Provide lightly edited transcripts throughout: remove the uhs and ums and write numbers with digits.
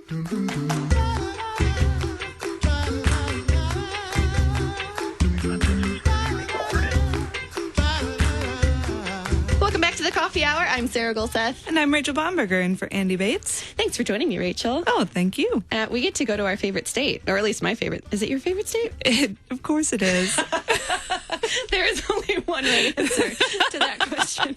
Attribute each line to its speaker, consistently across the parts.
Speaker 1: Welcome back to the Coffee Hour. I'm Sarah Gulseth.
Speaker 2: And I'm Rachel Bomberger, in for Andy Bates.
Speaker 1: Thanks for joining me, Rachel.
Speaker 2: Oh, thank you.
Speaker 1: We get to go to our favorite state, or at least my favorite. Is it your favorite state?
Speaker 2: Of course it is.
Speaker 1: There is only one right answer to that question,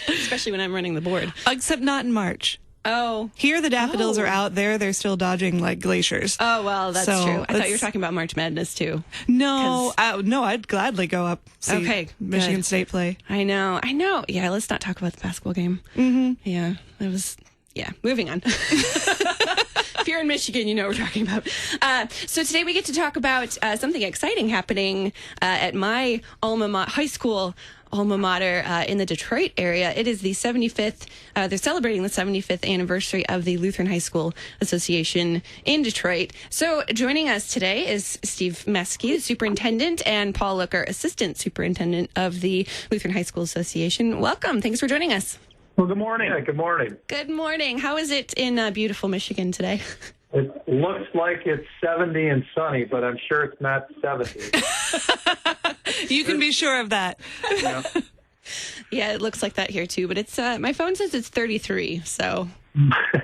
Speaker 1: especially when I'm running the board.
Speaker 2: Except not in March.
Speaker 1: Oh.
Speaker 2: Here the daffodils are out. There they're still dodging like glaciers.
Speaker 1: Oh, well, that's true. I thought you were talking about March Madness, too.
Speaker 2: No, no, I'd gladly go up see Michigan State play.
Speaker 1: I know. Yeah, let's not talk about the basketball game.
Speaker 2: Mm-hmm.
Speaker 1: Yeah, it was... Yeah, moving on. If you're in Michigan, you know what we're talking about. So today we get to talk about something exciting happening at my high school alma mater in the Detroit area. It is the 75th, they're celebrating the 75th anniversary of the Lutheran High School Association in Detroit. So joining us today is Steve Meseke, the superintendent, and Paul Looker, assistant superintendent of the Lutheran High School Association. Welcome. Thanks for joining us.
Speaker 3: Well, good morning. Good morning.
Speaker 1: Good morning. How is it in beautiful Michigan today?
Speaker 3: It looks like it's 70 and sunny, but I'm sure it's not 70.
Speaker 2: You can be sure of that.
Speaker 3: Yeah.
Speaker 1: Yeah, it looks like that here too, but it's my phone says it's 33, so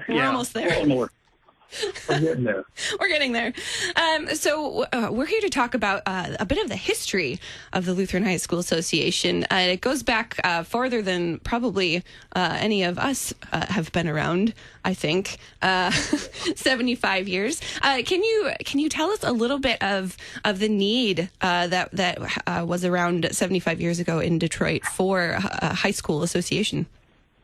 Speaker 1: we're almost there.
Speaker 3: We're getting there.
Speaker 1: We're getting there. So we're here to talk about a bit of the history of the Lutheran High School Association. It goes back farther than probably any of us have been around, I think, 75 years. Can you tell us a little bit of the need that was around 75 years ago in Detroit for a high school association?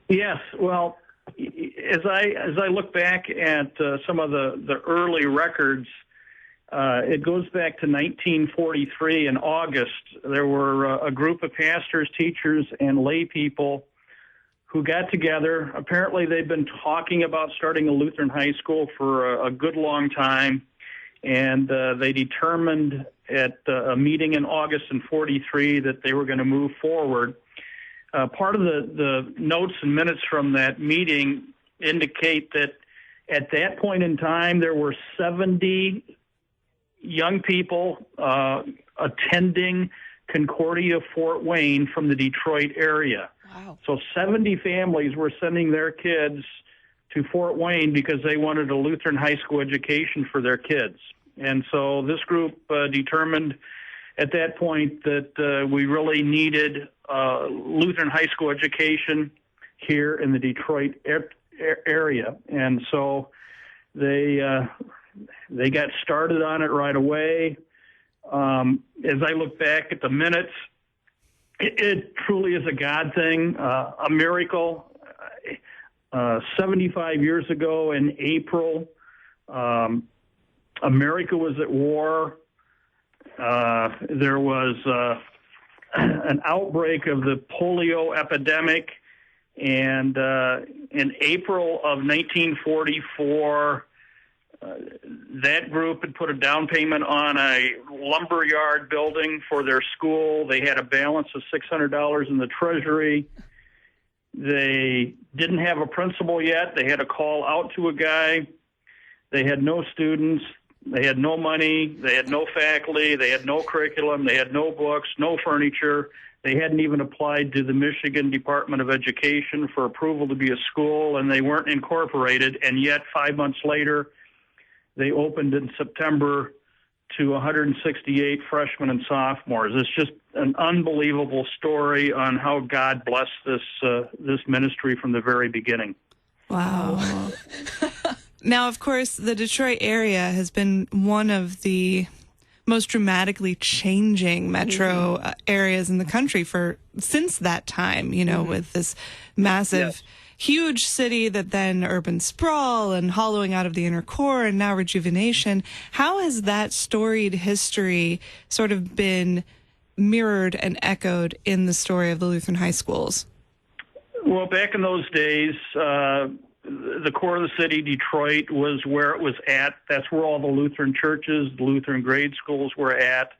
Speaker 4: Yes, well, as I look back at some of the early records, it goes back to 1943 in August. There were a group of pastors, teachers, and lay people who got together. Apparently, they've been talking about starting a Lutheran high school for a good long time, and they determined at a meeting in August in 43 that they were going to move forward. Part of the notes and minutes from that meeting indicate that at that point in time, there were 70 young people attending Concordia Fort Wayne from the Detroit area.
Speaker 1: Wow. So
Speaker 4: So 70 families were sending their kids to Fort Wayne because they wanted a Lutheran high school education for their kids. And so this group determined at that point that we really needed Lutheran high school education here in the Detroit area. And so they got started on it right away. As I look back at the minutes, it truly is a God thing, a miracle. 75 years ago in April, America was at war. There was an outbreak of the polio epidemic, and in April of 1944, that group had put a down payment on a lumberyard building for their school. They had a balance of $600 in the treasury. They didn't have a principal yet. They had to call out to a guy. They had no students. They had no money. They had no faculty. They had no curriculum. They had no books, no furniture. They hadn't even applied to the Michigan Department of Education for approval to be a school, and they weren't incorporated. And yet, 5 months later, they opened in September to 168 freshmen and sophomores. It's just an unbelievable story on how God blessed this ministry from the very beginning.
Speaker 2: Wow. Now, of course, the Detroit area has been one of the most dramatically changing metro areas in the country since that time, with this massive, huge city that then urban sprawl and hollowing out of the inner core and now rejuvenation. How has that storied history sort of been mirrored and echoed in the story of the Lutheran high schools?
Speaker 4: Well, back in those days, the core of the city, Detroit, was where it was at. That's where all the Lutheran churches, the Lutheran grade schools were at.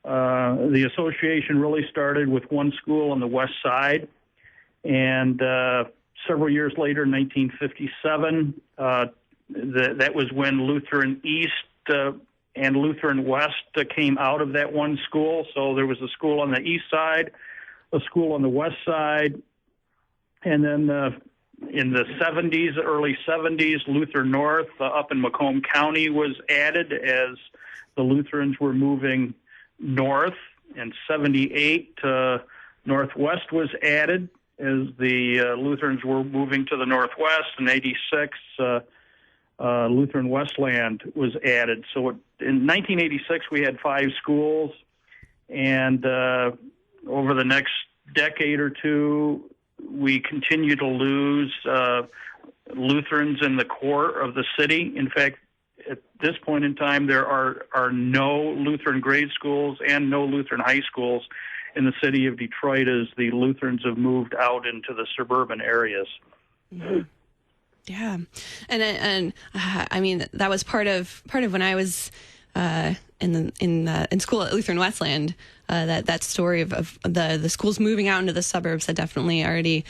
Speaker 4: The association really started with one school on the west side. And several years later, in 1957, that was when Lutheran East and Lutheran West came out of that one school. So there was a school on the east side, a school on the west side, and then in the 70s, early 70s, Lutheran North up in Macomb County was added as the Lutherans were moving north. In 78, Northwest was added as the Lutherans were moving to the northwest. In 86, Lutheran Westland was added. So in 1986, we had 5 schools, and over the next decade or two, we continue to lose Lutherans in the core of the city. In fact, at this point in time, there are no Lutheran grade schools and no Lutheran high schools in the city of Detroit as the Lutherans have moved out into the suburban areas.
Speaker 1: Mm-hmm. Yeah, and I mean that was part of when I was in school at Lutheran Westland. That story of the schools moving out into the suburbs had definitely already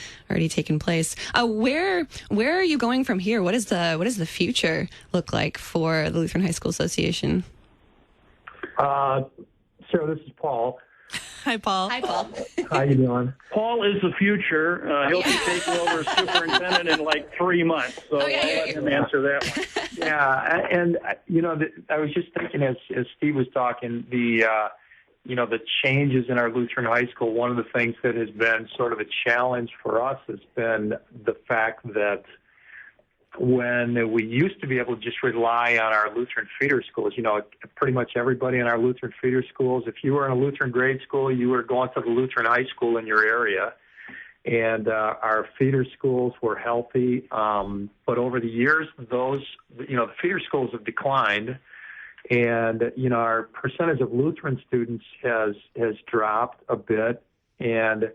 Speaker 1: taken place. Where are you going from here? What does the future look like for the Lutheran High School Association?
Speaker 3: So this is Paul.
Speaker 2: Hi, Paul.
Speaker 1: Hi, Paul.
Speaker 3: How you doing?
Speaker 4: Paul is the future. He'll be taking over as superintendent in like 3 months, so I'll let him answer that one.
Speaker 3: Yeah, and I was just thinking as Steve was talking, the changes in our Lutheran High School. One of the things that has been sort of a challenge for us has been the fact that when we used to be able to just rely on our Lutheran feeder schools, pretty much everybody in our Lutheran feeder schools, if you were in a Lutheran grade school, you were going to the Lutheran high school in your area. And our feeder schools were healthy. But over the years, the feeder schools have declined. And, our percentage of Lutheran students has dropped a bit. And,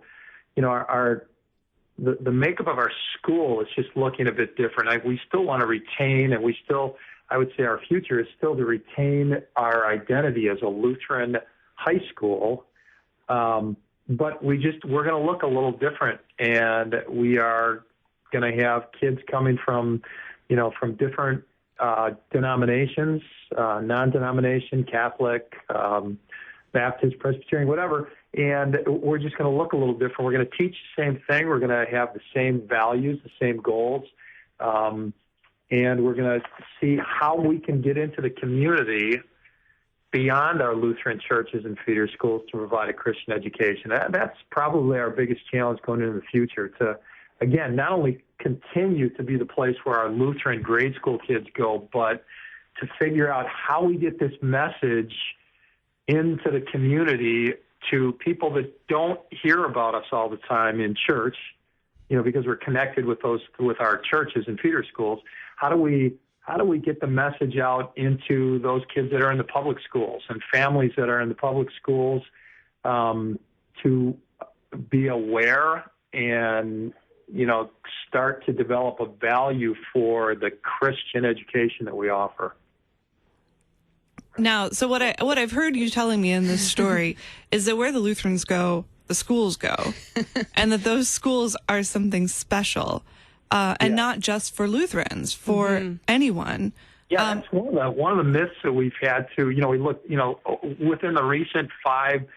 Speaker 3: the makeup of our school is just looking a bit different. We still want to retain, and I would say our future is still to retain our identity as a Lutheran high school. But we're going to look a little different, and we are going to have kids coming from different denominations, non-denomination, Catholic, Baptist, Presbyterian, whatever. And we're just going to look a little different. We're going to teach the same thing. We're going to have the same values, the same goals. And we're going to see how we can get into the community beyond our Lutheran churches and feeder schools to provide a Christian education. That's probably our biggest challenge going into the future, to, again, not only continue to be the place where our Lutheran grade school kids go, but to figure out how we get this message into the community to people that don't hear about us all the time in church, because we're connected with our churches and feeder schools. How do we get the message out into those kids that are in the public schools and families that are in the public schools to be aware and, start to develop a value for the Christian education that we offer?
Speaker 2: Now, so what I've heard you telling me in this story is that where the Lutherans go, the schools go, and that those schools are something special, and not just for Lutherans, for anyone.
Speaker 3: Yeah, that's one of the myths that we've had to. We look, within the recent 5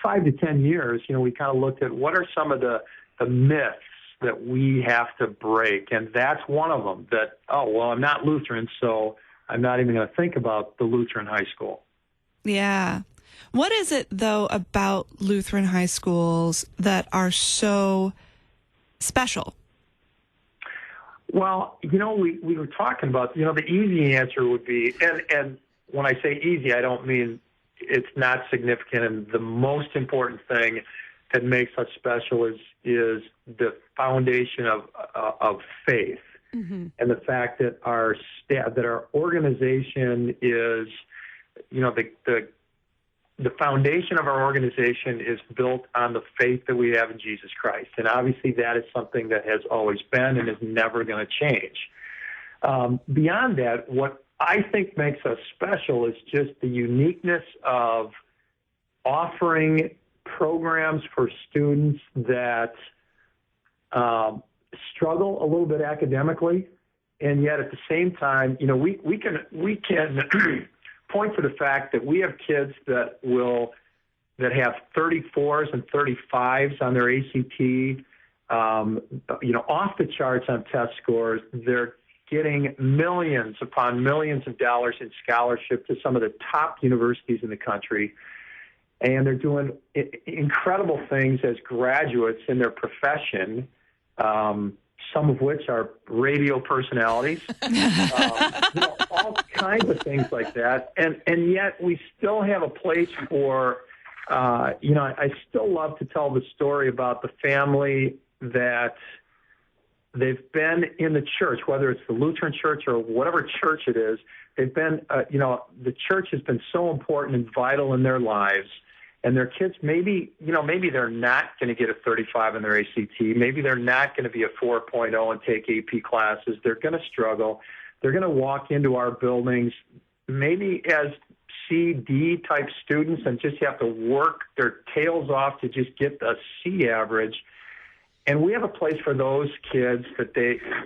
Speaker 3: to 10 years, we kind of looked at what are some of the myths that we have to break, and that's one of them. That I'm not Lutheran, so I'm not even going to think about the Lutheran high school. Yeah.
Speaker 2: What is it, though, about Lutheran high schools that are so special?
Speaker 3: Well, we were talking about, the easy answer would be, and when I say easy, I don't mean it's not significant. And the most important thing that makes us special is the foundation of faith. Mm-hmm. And the fact that our staff, that our organization is, the foundation of our organization is built on the faith that we have in Jesus Christ. And obviously that is something that has always been and is never going to change. Beyond that, what I think makes us special is just the uniqueness of offering programs for students that struggle a little bit academically and yet at the same time, we can point to the fact that we have kids that have 34s and 35s on their ACT, off the charts on test scores. They're getting millions upon millions of dollars in scholarship to some of the top universities in the country. And they're doing incredible things as graduates in their profession, some of which are radio personalities, all kinds of things like that. And yet we still have a place for, I still love to tell the story about the family that they've been in the church, whether it's the Lutheran church or whatever church it is. They've been, the church has been so important and vital in their lives. And their kids, maybe they're not going to get a 35 in their ACT. Maybe they're not going to be a 4.0 and take AP classes. They're going to struggle. They're going to walk into our buildings maybe as C, D type students and just have to work their tails off to just get the C average. And we have a place for those kids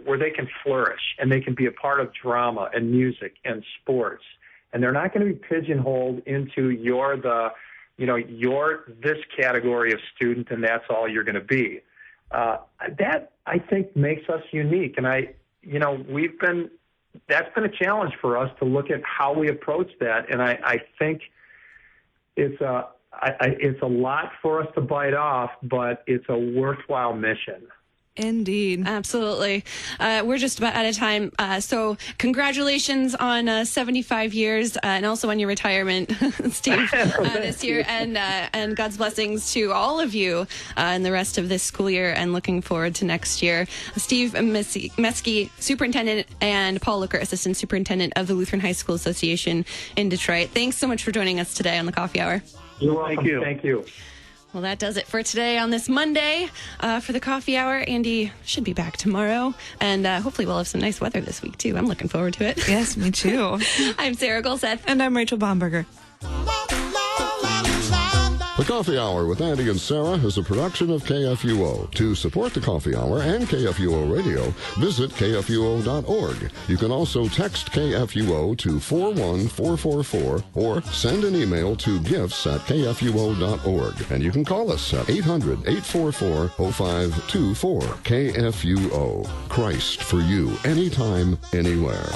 Speaker 3: where they can flourish and they can be a part of drama and music and sports. And they're not going to be pigeonholed into you're this category of student and that's all you're going to be. That I think makes us unique. And that's been a challenge for us to look at how we approach that. And I think it's a lot for us to bite off, but it's a worthwhile mission.
Speaker 2: Indeed.
Speaker 1: Absolutely. We're just about out of time. So congratulations on 75 years and also on your retirement, Steve, this year. And God's blessings to all of you in the rest of this school year and looking forward to next year. Steve Meseke, Superintendent, and Paul Looker, Assistant Superintendent of the Lutheran High School Association in Detroit. Thanks so much for joining us today on the Coffee Hour.
Speaker 3: You're welcome. Thank you.
Speaker 1: Well, that does it for today on this Monday for the Coffee Hour. Andy should be back tomorrow, and hopefully we'll have some nice weather this week, too. I'm looking forward to it.
Speaker 2: Yes, me too.
Speaker 1: I'm Sarah Golseth.
Speaker 2: And I'm Rachel Bomberger.
Speaker 5: The Coffee Hour with Andy and Sarah is a production of KFUO. To support the Coffee Hour and KFUO Radio, visit KFUO.org. You can also text KFUO to 41444 or send an email to gifts@KFUO.org. And you can call us at 800-844-0524. KFUO. Christ for you, anytime, anywhere.